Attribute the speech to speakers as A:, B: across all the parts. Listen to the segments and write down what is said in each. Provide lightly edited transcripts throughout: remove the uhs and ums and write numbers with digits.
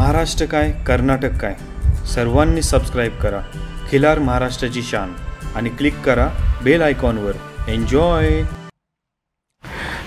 A: महाराष्ट्र काय कर्नाटक काय सर्वांनी सबस्क्राईब करा खिलार महाराष्ट्राची शान आणि क्लिक करा बेल आयकॉनवर। एन्जॉय।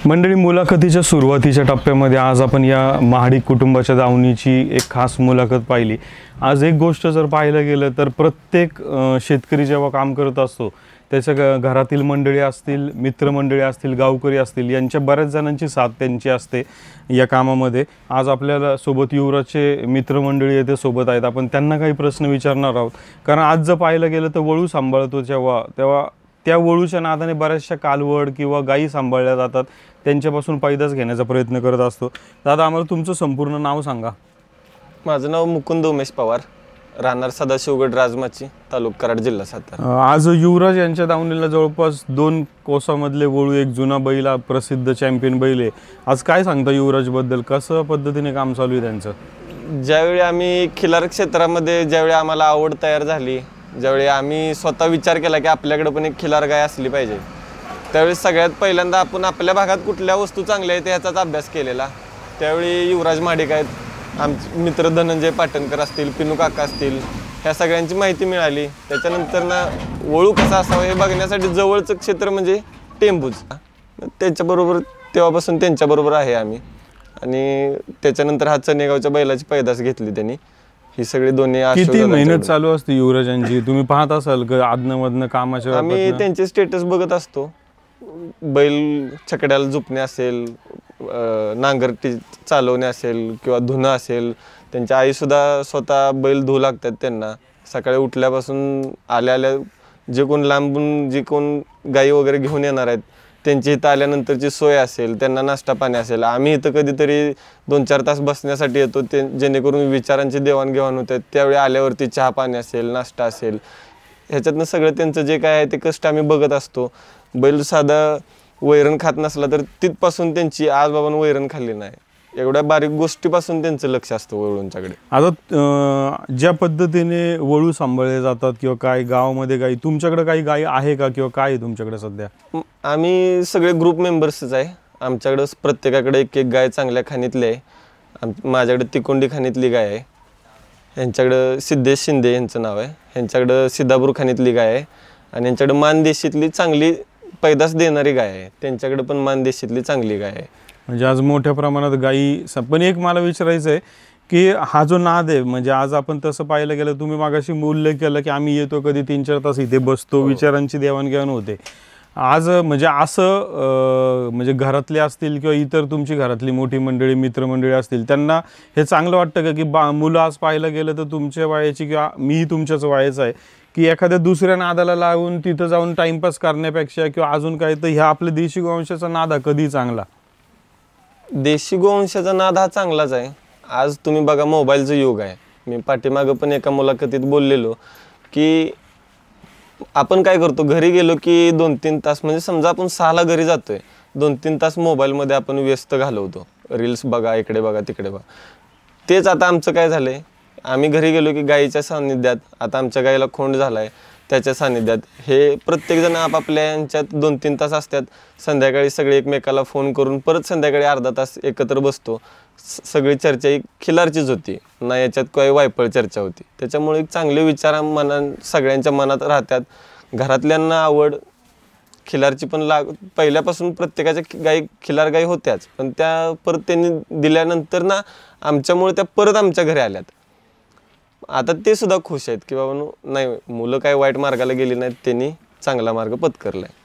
A: मंडळी, मुलाखतीच्या सुरुवातीच्या टप्प्यामध्ये आज आपण या महाडिक कुटुंबाच्या दावणीची एक खास मुलाखत पाहिली। आज एक गोष्ट जर पाहायला गेलं तर प्रत्येक शेतकरी जेव्हा काम करत असतो त्याच्या घरातील मंडळी असतील, मित्रमंडळी असतील, गावकरी असतील, यांच्या बऱ्याच जणांची साथ त्यांची असते या कामामध्ये। आज आपल्याला सोबत युवराजचे मित्रमंडळी येते सोबत आहेत, आपण त्यांना काही प्रश्न विचारणार आहोत। कारण आज जर पाहायला गेलं तर वळू सांभाळतो तेव्हा त्या वळूच्या नादाने बऱ्याचशा कालवड किंवा गायी सांभाळल्या जातात, त्यांच्यापासून पैदास घेण्याचा प्रयत्न करत असतो। दादा, आम्हाला तुमचं संपूर्ण नाव सांगा।
B: माझं नाव मुकुंद उमेश पवार, राहणार सदाशिवगड राजमाची, तालुका कराड, जिल्हा सातारा।
A: आज युवराज यांच्या दावणीला जवळपास 2 कोसामधले वळू, एक जुना बैल, प्रसिद्ध चॅम्पियन बैल आहे। आज काय सांगता युवराजबद्दल, कसं पद्धतीने काम चालू आहे त्यांचं?
B: ज्यावेळी आम्ही खिलार क्षेत्रामध्ये ज्यावेळी आम्हाला आवड तयार झाली, ज्यावेळी आम्ही स्वतः विचार केला की आपल्याकडे पण एक खिलार गाय असली पाहिजे, त्यावेळी सगळ्यात पहिल्यांदा आपण आपल्या भागात कुठल्या वस्तू चांगल्या आहेत याचाच अभ्यास केलेला। त्यावेळी युवराज महाडिक आहेत, आमचे मित्र धनंजय पाटणकर असतील, पिनू काका असतील, ह्या सगळ्यांची माहिती मिळाली। त्याच्यानंतर ना वळू कसा असावा हे बघण्यासाठी जवळचं क्षेत्र म्हणजे टेंबूज, त्याच्याबरोबर तेव्हापासून त्यांच्याबरोबर आहे आम्ही। आणि त्याच्यानंतर हा चनेगावच्या बैलाची पैदास घेतली त्यांनी। ही सगळी दोन्ही
A: किती मेहनत चालू असते युवराजांची, तुम्ही पाहत असाल का आदनमधनं कामाच्या?
B: आम्ही त्यांचे स्टेटस बघत असतो, बैल छकड्याला झुपणे असेल, नांगरटी चालवणे असेल किंवा धुणं असेल, त्यांच्या आईसुद्धा स्वतः बैल धुवू लागतात त्यांना। सकाळी उठल्यापासून आल्या जे कोण लांबून जे कोण गाई वगैरे घेऊन येणार आहेत त्यांची इथं आल्यानंतरची सोय असेल, त्यांना नाश्ता पाणी असेल। आम्ही इथं कधीतरी 2-4 तास बसण्यासाठी येतो, ते जेणेकरून विचारांची देवाणघेवाण होते। त्यावेळी आल्यावरती चहा पाणी असेल, नाश्ता असेल, ह्याच्यातनं सगळं त्यांचं जे काय आहे ते कष्ट आम्ही बघत असतो। बैल साधा वैरण खात नसला तर तिथपासून त्यांची आज बाबांना वैरण खाल्ली नाही, एवढ्या बारीक गोष्टीपासून त्यांचं लक्ष असतं वळूंच्याकडे।
A: आता ज्या पद्धतीने वळू सांभाळले जातात किंवा काय गावामध्ये गाई, तुमच्याकडे काही गाई आहे का किंवा काय आहे तुमच्याकडे सध्या?
B: आम्ही सगळे ग्रुप मेंबर्सच आहे, आमच्याकडं प्रत्येकाकडे एक गाय चांगल्या खाणीतली आहे। माझ्याकडे तिकोंडी खाणीतली गाय आहे, ह्यांच्याकडं सिद्धेश शिंदे यांचं नाव आहे, ह्यांच्याकडं सिद्धापूर खाणीतली गाय आहे, आणि यांच्याकडे मानदेशीतली चांगली पैदास देणारी गाय आहे, त्यांच्याकडे पण मानदेशीतली चांगली गाय आहे।
A: म्हणजे आज मोठ्या प्रमाणात गायी। पण एक मला विचारायचं आहे की हा जो नाद आहे, म्हणजे आज आपण तसं पाहायला गेलं, तुम्ही मागाशी उल्लेख केला की आम्ही येतो कधी 3-4 तास इथे बसतो, विचारांची देवाणघेवाण होते। आज म्हणजे असं म्हणजे घरातले असतील किंवा इतर तुमची घरातली मोठी मंडळी, मित्रमंडळी असतील, त्यांना हे चांगलं वाटतं का की मुलं आज पाहायला गेलं तर तुमच्या वयाची किंवा मी तुमच्याच वयाचं आहे की एखाद्या दुसऱ्या नादाला लागून तिथं जाऊन टाइमपास करण्यापेक्षा किंवा अजून काय, तर ह्या आपल्या देशी गोवंशाचा नाद हा कधी चांगला?
B: देशी गोवंशाचा नाद हा चांगलाच आहे। आज तुम्ही बघा, मोबाईलचं युग आहे। मी पाठीमागं पण एका मुलाखतीत बोललेलो की आपण काय करतो, घरी गेलो की 2-3 तास, म्हणजे समजा आपण 6ला घरी जातोय, 2-3 तास मोबाईलमध्ये आपण व्यस्त घालवतो, रील्स बघा, इकडे बघा, तिकडे बघा। तेच आता आमचं काय झालंय, आम्ही घरी गेलो की गाईच्या सान्निध्यात, आता आमच्या गाईला खोंड झालाय त्याच्या सान्निध्यात, हे प्रत्येकजण आपापल्या यांच्यात 2-3 तास असतात। संध्याकाळी सगळे एकमेकाला फोन करून परत संध्याकाळी अर्धा तास एकत्र बसतो, सगळी चर्चा ही खिलारचीच होती ना, याच्यात काही वायफळ चर्चा होती। त्याच्यामुळे चांगले विचार सगळ्यांच्या मनात राहतात। घरातल्यांना आवड खिलारची पण पहिल्यापासून प्रत्येकाच्या गाई खिलार गाई होत्याच, पण त्या परत त्यांनी दिल्यानंतर ना आमच्यामुळे त्या परत आमच्या घरी आल्यात। आता ते सुद्धा खुश आहेत की बाबा नाही, मुलं काय वाईट मार्गाला गेली नाहीत, त्यांनी चांगला मार्ग पत्करलाय।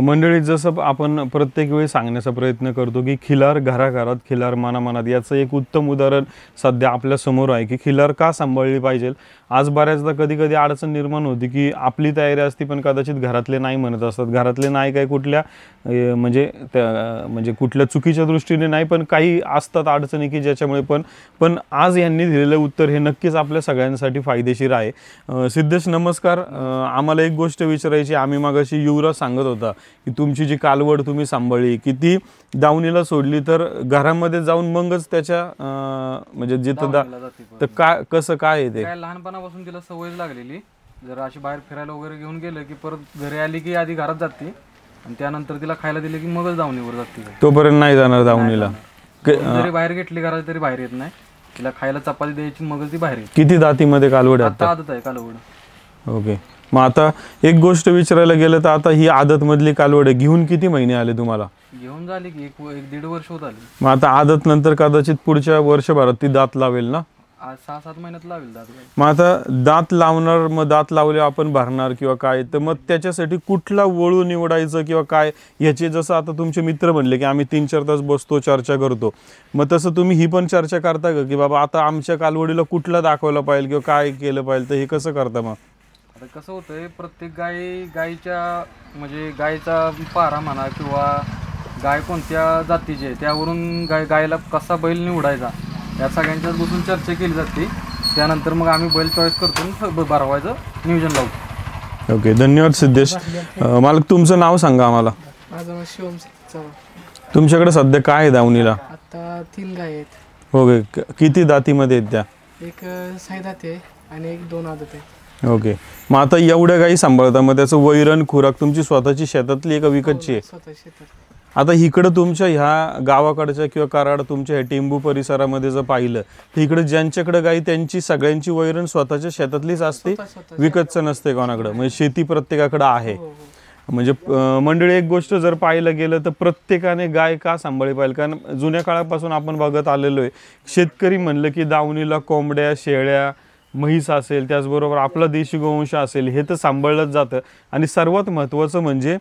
A: मंडळी, जसं आपण प्रत्येक वेळी सांगण्याचा प्रयत्न करतो की खिलार घराघरात, खिलार मनामनात, याचं एक उत्तम उदाहरण सध्या आपल्या समोर आहे की खिलार का सांभाळली पाहिजे। आज बऱ्याचदा कधी कधी अडचण निर्माण होती की आपली तयारी असती पण कदाचित घरातले नाही म्हणत असतात, घरातले नाही काय कुठल्या म्हणजे कुठल्या चुकीच्या दृष्टीने नाही, पण काही असतात अडचणी की ज्याच्यामुळे पण आज यांनी दिलेलं उत्तर हे नक्कीच आपल्या सगळ्यांसाठी फायदेशीर आहे। सिद्धेश, नमस्कार। आम्हाला एक गोष्ट विचारायची, आम्ही मागाशी युवराज सांगत होता की तुमची जी कालवड तुम्ही सांभाळली की ती दावणीला सोडली तर घरामध्ये जाऊन मगच त्याच्या म्हणजे जिथं तर काय कसं काय आहे ते?
C: लहानपणापासून तिला सवय लागलेली, जर अशी बाहेर फिरायला वगैरे घेऊन गेलं की परत घरी आली की आधी घरात जाते आणि त्यानंतर तिला खायला दिले की मगच दावणीवर जाते,
A: तोपर्यंत नाही जाणार दावणीला।
C: जरी बाहेर घेतली घरात तरी बाहेर येत नाही, तिला खायला चपाती द्यायची मगच ती बाहेर येईल.
A: किती दातीमध्ये कालवड आहे
C: आता
A: आता?
C: आदत आहे कालवड.
A: ओके. मग आता एक गोष्ट विचारायला गेलं तर आता ही आदत मधली कालवड आहे, घेऊन किती महिने आले तुम्हाला?
C: घेऊन झाली की एक 1-1.5 वर्ष होत आली.
A: मग आता आदत नंतर कदाचित पुढच्या वर्षभरात ती दात लावेल ना?
C: आज 6-7 महिन्यात लावेल दात.
A: मग आता दात लावणार, मग दात लावले आपण भरणार किंवा काय, तर मग त्याच्यासाठी कुठला वळू निवडायचं किंवा काय याचे, जसं आता तुमचे मित्र म्हणले की आम्ही 3-4 तास बसतो चर्चा करतो, मग तसं तुम्ही ही पण चर्चा करता का की बाबा आता आमच्या कालवडीला कुठला दाखवलं पाहिजे किंवा काय केलं पाहिजे, तर हे कसं करता मग?
C: आता कसं होतंय, प्रत्येक गायीच्या म्हणजे गायीचा पारा म्हणा किंवा गाय कोणत्या जातीची आहे त्यावरून गायला कसा बैल निवडायचा या सगळ्यांच्यात बसून चर्चा केली जाते. त्यानंतर मग आम्ही बैल चॉईस करतो, भरवायचं नियोजन लावतो.
A: ओके, धन्यवाद सिद्धेश. मालक तुमचं नाव सांगा आम्हाला.
D: माझं नाव शिवम चव्हाण.
A: तुमच्याकडे सध्या काय आहे दावणीला?
D: आता 3 गाय आहेत.
A: ओके, किती दातीमध्ये आहेत त्या?
D: एक 6 दाते आहे आणि एक 2 आदत आहे.
A: ओके. मग आता एवढ्या गायी सांभाळता, मग त्याचं वैरण खुराक तुमची स्वतःची शेतातली आहे का विकतची आहे?
D: स्वतः शेतात.
A: आता इकडं तुमच्या ह्या गावाकडच्या किंवा कराड तुमच्या ह्या टेंबू परिसरामध्ये जर पाहिलं तर इकडे ज्यांच्याकडे गाई त्यांची सगळ्यांची वैरण स्वतःच्या शेतातलीच असते, विकतचं नसते कोणाकडं, म्हणजे शेती प्रत्येकाकडे आहे. म्हणजे मंडळी एक गोष्ट जर पाहायला गेलं तर प्रत्येकाने गाय का सांभाळली पाहिजे, कारण जुन्या काळापासून आपण बघत आलेलो आहे, शेतकरी म्हणलं की दावणीला कोंबड्या, शेळ्या, म्हैस असेल, त्याचबरोबर आपला देशी गोवंश असेल, हे तर सांभाळलंच जातं. आणि सर्वात महत्त्वाचं म्हणजे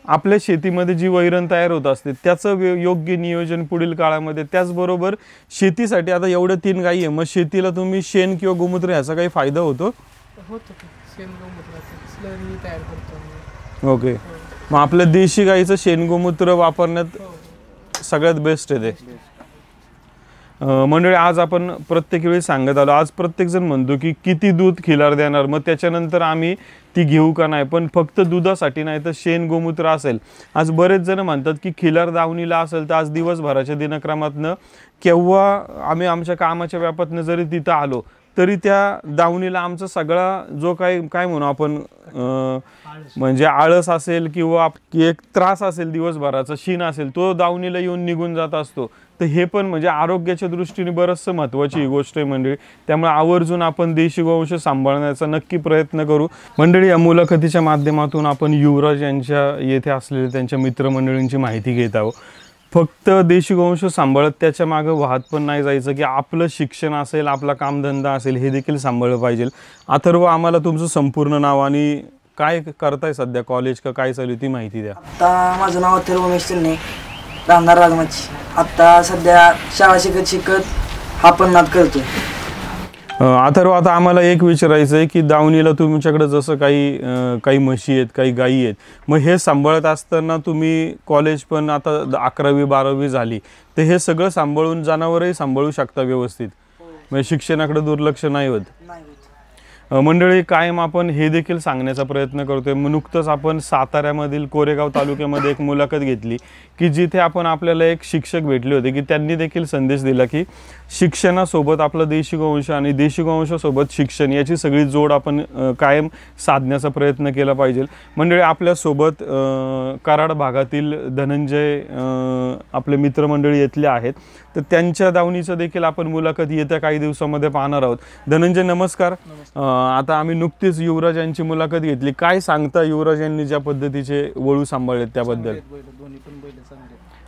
A: आपल्या शेतीमध्ये जी वैरण तयार होत असते त्याचं योग्य नियोजन पुढील काळामध्ये. त्याचबरोबर शेतीसाठी आता एवढ्या 3 गायी आहे, मग शेतीला तुम्ही शेण किंवा गोमूत्र ह्याचा काही फायदा होतो?
D: शेण गोमूत्राचं स्लरी तयार करतो.
A: ओके. मग आपल्या देशी गाईचं शेण गोमूत्र वापरण्यात सगळ्यात बेस्ट आहे ते. मंडळी आज आपण प्रत्येक वेळी सांगत आलो, आज प्रत्येकजण म्हणतो की किती दूध खिलार देणार, मग त्याच्यानंतर आम्ही ती घेऊ का नाही, पण फक्त दुधासाठी नाही तर शेण गोमूत्र असेल. आज बरेच जण म्हणतात की खिलार दावणीला असेल तर आज दिवसभराच्या दिनक्रमातनं केव्हा आम्ही आमच्या कामाच्या व्यापातनं जरी तिथं आलो तरी त्या दावणीला आमचा सगळा जो काय म्हणू आपण म्हणजे आळस असेल किंवा एक त्रास असेल दिवसभराचा, शीण असेल, तो दावणीला येऊन निघून जात असतो. तर हे पण म्हणजे आरोग्याच्या दृष्टीने बरंचसं महत्त्वाची ही गोष्ट आहे मंडळी. त्यामुळे आवर्जून आपण देशी गोवंश सांभाळण्याचा नक्की प्रयत्न करू. मंडळी, या मुलाखतीच्या माध्यमातून आपण युवराज यांच्या येथे असलेल्या त्यांच्या मित्रमंडळींची माहिती घेत आहोत. फक्त देशी गोवंश सांभाळत त्याच्या मागं वाहत पण नाही जायचं की आपलं शिक्षण असेल, आपला कामधंदा असेल, हे देखील सांभाळलं पाहिजे. अथर्व, आम्हाला तुमचं संपूर्ण नाव आणि काय करताय सध्या, कॉलेज का काय चालू ती माहिती द्या.
E: आता माझं नाव अथर्व उमेश चिन्ने, राहणार राजमाची. आता सध्या शाळा शिकत हा पण नाद करतोय.
A: अथर्व, आता आम्हाला एक विचारायचं आहे की दावणीला तुमच्याकडे जसं काही म्हशी आहेत, काही गायी आहेत, मग हे सांभाळत असताना तुम्ही कॉलेज पण आता 11वी-12वी झाली, तर हे सगळं सांभाळून जनावरही सांभाळू शकता व्यवस्थित, म्हणजे शिक्षणाकडे दुर्लक्ष नाही होत. मंडळी, कायम आपण हे देखील सांगण्याचा प्रयत्न करतोय. नुकतंच आपण साताऱ्यामधील कोरेगाव तालुक्यामध्ये एक मुलाखत घेतली की जिथे आपल्याला एक शिक्षक भेटले होते की त्यांनी देखील संदेश दिला की शिक्षणासोबत आपलं देशी गोवंश आणि देशी गोवंशासोबत शिक्षण याची सगळी जोड आपण कायम साधण्याचा प्रयत्न केला पाहिजे. मंडळी, आपल्यासोबत कराड भागातील धनंजय आपले मित्रमंडळी येथले आहेत, तर त्यांच्या दावणीचं देखील आपण मुलाखत येत्या काही दिवसामध्ये पाहणार आहोत. धनंजय, नमस्कार. आता आम्ही नुकतीच युवराज यांची मुलाखत घेतली, काय सांगता युवराज यांनी ज्या पद्धतीचे वळू सांभाळलेत त्याबद्दल?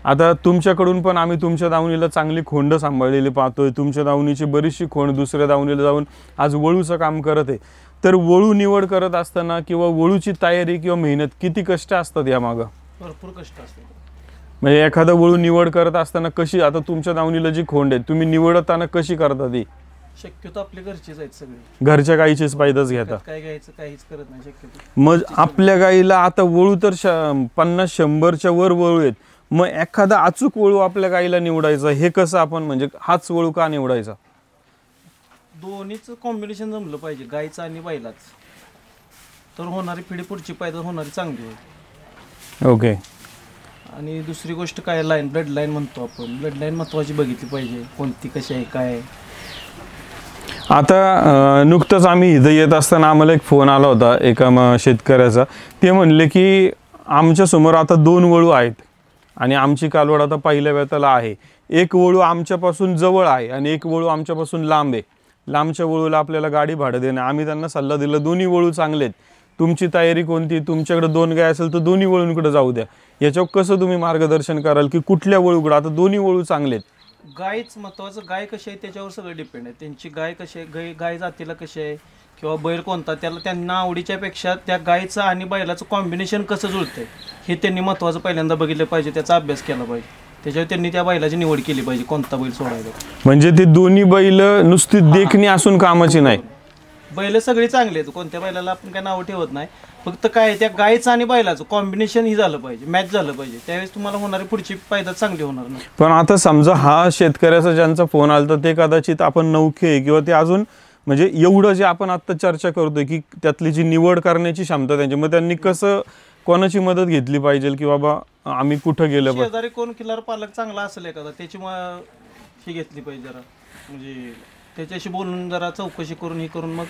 A: आता तुमच्याकडून पण आम्ही तुमच्या दावणीला चांगली खोंड सांभाळलेली पाहतोय, तुमच्या दावणीची बरीचशी खोंड दुसऱ्या दावणीला जाऊन आज वळूचं काम करत आहे. तर वळू निवड करत असताना किंवा वळूची तयारी किंवा मेहनत किती कष्ट असतात यामागं?
F: भरपूर कष्ट असतात.
A: म्हणजे एखादा वळू निवड करत असताना कशी, आता तुमच्या दावणीला जी खोंड आहे तुम्ही निवडताना कशी करता ती?
F: शक्यतो आपले घरचेच आहेत सगळे,
A: घरच्या गाईचीच पायदच घेता?
F: काय घ्यायचं काहीच करत नाही शक्यतो.
A: मग आपल्या गाईला आता वळू तर 50-100च्या वर वळू आहेत, मग एखादा अचूक वळू आपल्या गाईला निवडायचा, हे कसं आपण म्हणजे हाच वळू का निवडायचा?
F: दोन्हीचं कॉम्बिनेशन जमलं पाहिजे, गाईचं आणि बैलाच, तर होणारी पिढी पुढची पायदा होणारी चांगली होईल.
A: ओके.
F: आणि दुसरी गोष्ट काय, लाईन, ब्लड लाईन म्हणतो आपण, ब्लड लाईन महत्वाची बघितली पाहिजे, कोणती कशी आहे काय आहे.
A: आता नुकतंच आम्ही इथं येत असताना आम्हाला एक फोन आला होता एका शेतकऱ्याचा. ते म्हणले की आमच्यासमोर आता 2 वळू आहेत आणि आमची कालवड आता पहिल्या वेताला आहे, एक वळू आमच्यापासून जवळ आहे आणि एक वळू आमच्यापासून लांब आहे. लांबच्या वळूला आपल्याला गाडी भाडं देणं, आम्ही त्यांना सल्ला दिला दोन्ही वळू चांगले आहेत, तुमची तयारी कोणती, तुमच्याकडे 2 गाय असेल तर दोन्ही वळूंकडे जाऊ द्या. याच्यावर कसं तुम्ही मार्गदर्शन कराल की कुठल्या वळूकडे, आता दोन्ही वळू चांगले आहेत?
F: गायच महत्वाचं, गाय कशी आहे त्याच्यावर सगळं डिपेंड आहे. त्यांची गाय कशी आहे, गाय जातीला कशी आहे किंवा बैल कोणता, त्याला त्यांना आवडीच्या पेक्षा त्या गायचं आणि बैलाचं कॉम्बिनेशन कसं जुळतंय हे त्यांनी महत्त्वाचं पहिल्यांदा बघितलं पाहिजे, त्याचा अभ्यास केला पाहिजे. त्याच्यावर त्यांनी त्या बैलाची निवड केली पाहिजे, कोणता बैल सोडायचा.
A: म्हणजे ते दोन्ही बैल नुसती देखणी असून कामाची नाही.
F: बैल सगळे चांगले आहेत, कोणत्या बैलाला आपण काय नाव ठेवत नाही, फक्त काय त्या गायचं आणि बैलाचं कॉम्बिनेशन ही झालं पाहिजे, मॅच झालं पाहिजे, त्यावेळेस तुम्हाला होणारी पुढची पैदास चांगली होणार नाही.
A: पण आता समजा हा शेतकऱ्याचा ज्यांचा फोन आला तर ते कदाचित आपण नौखे किंवा ते अजून म्हणजे एवढं जे आपण आता चर्चा करतोय की त्यातली जी निवड करण्याची क्षमता त्यांची, मग त्यांनी कसं कोणाची मदत घेतली पाहिजे की बाबा आम्ही कुठं गेलं पाहिजे?
F: शेजारी कोण खिलार पालक चांगला असेल एखादा त्याची ही घेतली पाहिजे जरा, म्हणजे त्याच्याशी बोलून जरा चौकशी करून ही करून मग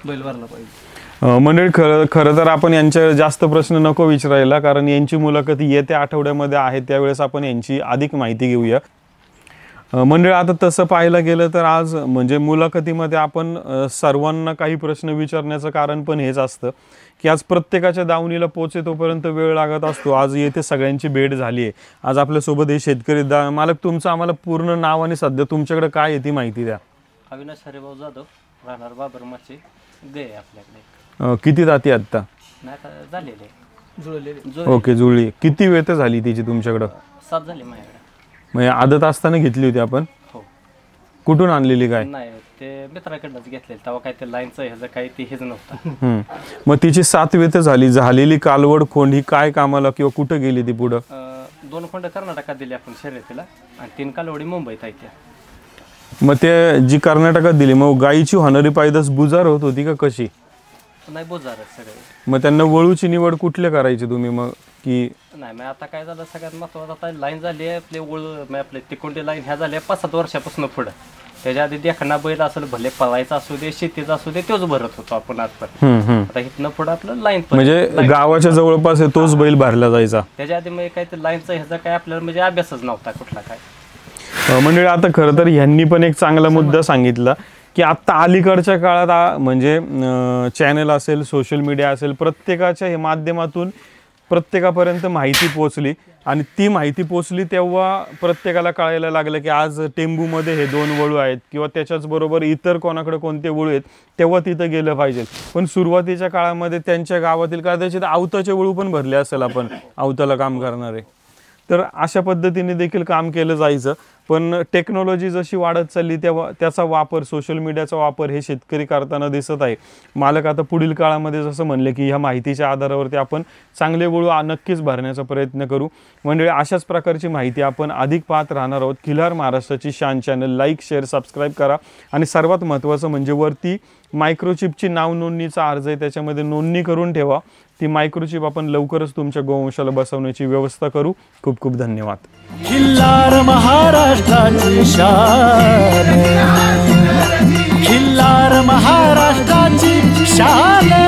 F: बैल भरला पाहिजे.
A: मंडळी खरं तर आपण यांच्या जास्त प्रश्न नको विचारायला, कारण यांची मुलाखत येत्या आठवड्यामध्ये आहे, त्यावेळेस आपण यांची अधिक माहिती घेऊया. मंडळी आता तसं पाहायला गेलं तर आज म्हणजे मुलाखतीमध्ये आपण सर्वांना काही प्रश्न विचारण्याचं कारण पण हेच असतं की आज प्रत्येकाच्या दावणीला पोचे तोपर्यंत वेळ लागत असतो. आज येथे सगळ्यांची भेट झाली आहे. आज आपल्यासोबत हे शेतकरी मालक, तुमचं आम्हाला पूर्ण नाव आणि सध्या तुमच्याकडे काय आहे ती माहिती द्या.
G: अविनाश हरिभाऊ जाधव, राहणार बाबरमाचे, गे आपल्याकडे.
A: किती जाती आत्ता?
G: नाही आता झालेले
F: जुळलेले.
A: ओके, जुळली. किती वेळ तर झाली तिची तुमच्याकडं?
G: 7 झाले माझ्याकडे.
A: म्हणजे आदत असताना घेतली होती आपण?
G: हो.
A: कुठून आणलेली काय?
G: नाही ते मित्राकडनंच घेतलेलं, तेव्हा काय ते लाईनचं ह्याचं काही ते हेच नव्हतं.
A: मग तिची 7 वेत झालेली कालवड खोंड ही काय कामाला किंवा कुठं गेली ती पुढं?
G: 2 खोंड कर्नाटकात दिली आपण शर्यतीला आणि 3 कालवडी मुंबईत आहे त्या.
A: मग ते जी कर्नाटकात दिली, मग गायीची होणारी पैदास बुजार होत होती का कशी?
G: नाही बोजारच सगळे.
A: मग त्यांना वळूची निवड कुठले करायची तुम्ही मग की?
G: नाही मग आता काय झालं, सगळ्यात महत्त्वाचं आता लाईन झाली आहे आपले आपले तिकोंडी लाईन ह्या झाल्या 5-7 वर्षापासून पुढं. त्याच्या आधी देखणा बैल असेल, भले पळायचा असू दे, शेतीचा असू दे, तोच भरत होतो आपण आजपर्यंत. आता इथनं पुढं आपलं लाईन
A: म्हणजे गावाच्या जवळपास तोच बैल भरला जायचा.
G: त्याच्या आधी मग काय ते लाईनचा ह्याचा काय आपल्याला म्हणजे अभ्यासच नव्हता कुठला काय.
A: मंडळी आता खरं तर ह्यांनी पण एक चांगला मुद्दा सांगितला की आत्ता अलीकडच्या काळात म्हणजे चॅनल असेल, सोशल मीडिया असेल, प्रत्येकाच्या हे माध्यमातून प्रत्येकापर्यंत माहिती पोचली आणि ती माहिती पोचली तेव्हा प्रत्येकाला कळायला लागलं की आज टेंबूमध्ये हे 2 वळू आहेत किंवा त्याच्याच बरोबर इतर कोणाकडे कोणते वळू आहेत, तेव्हा तिथं गेलं पाहिजे. पण सुरुवातीच्या काळामध्ये त्यांच्या गावातील कदाचित आवताचे वळू पण भरले असेल, आपण आवताला काम करणारे, तर अशा पद्धतीने देखील काम केलं जायचं. पण टेक्नॉलॉजी जशी वाढत चालली तेव्हा त्याचा वापर, सोशल मीडियाचा वापर हे शेतकरी करताना दिसत आहे. मालक आता पुढील काळामध्ये जसं म्हणले की ह्या माहितीच्या आधारावरती आपण चांगले वळू नक्कीच भरण्याचा प्रयत्न करू. म्हणजे अशाच प्रकारची माहिती आपण अधिक पाहत राहणार आहोत. खिलार महाराष्ट्राची शान चॅनल लाईक, शेअर, सबस्क्राईब करा आणि सर्वात महत्त्वाचं म्हणजे वरती मायक्रोचिपची नाव नोंदणीचा अर्ज आहे, त्याच्यामध्ये नोंदणी करून ठेवा. ती मायक्रोचिप आपण लवकरच तुमच्या गोवंशाला बसवण्याची व्यवस्था करू. खूप खूप धन्यवाद.
H: खिल्लार महाराष्ट्राची शान, खिल्लार महाराष्ट्राची शान.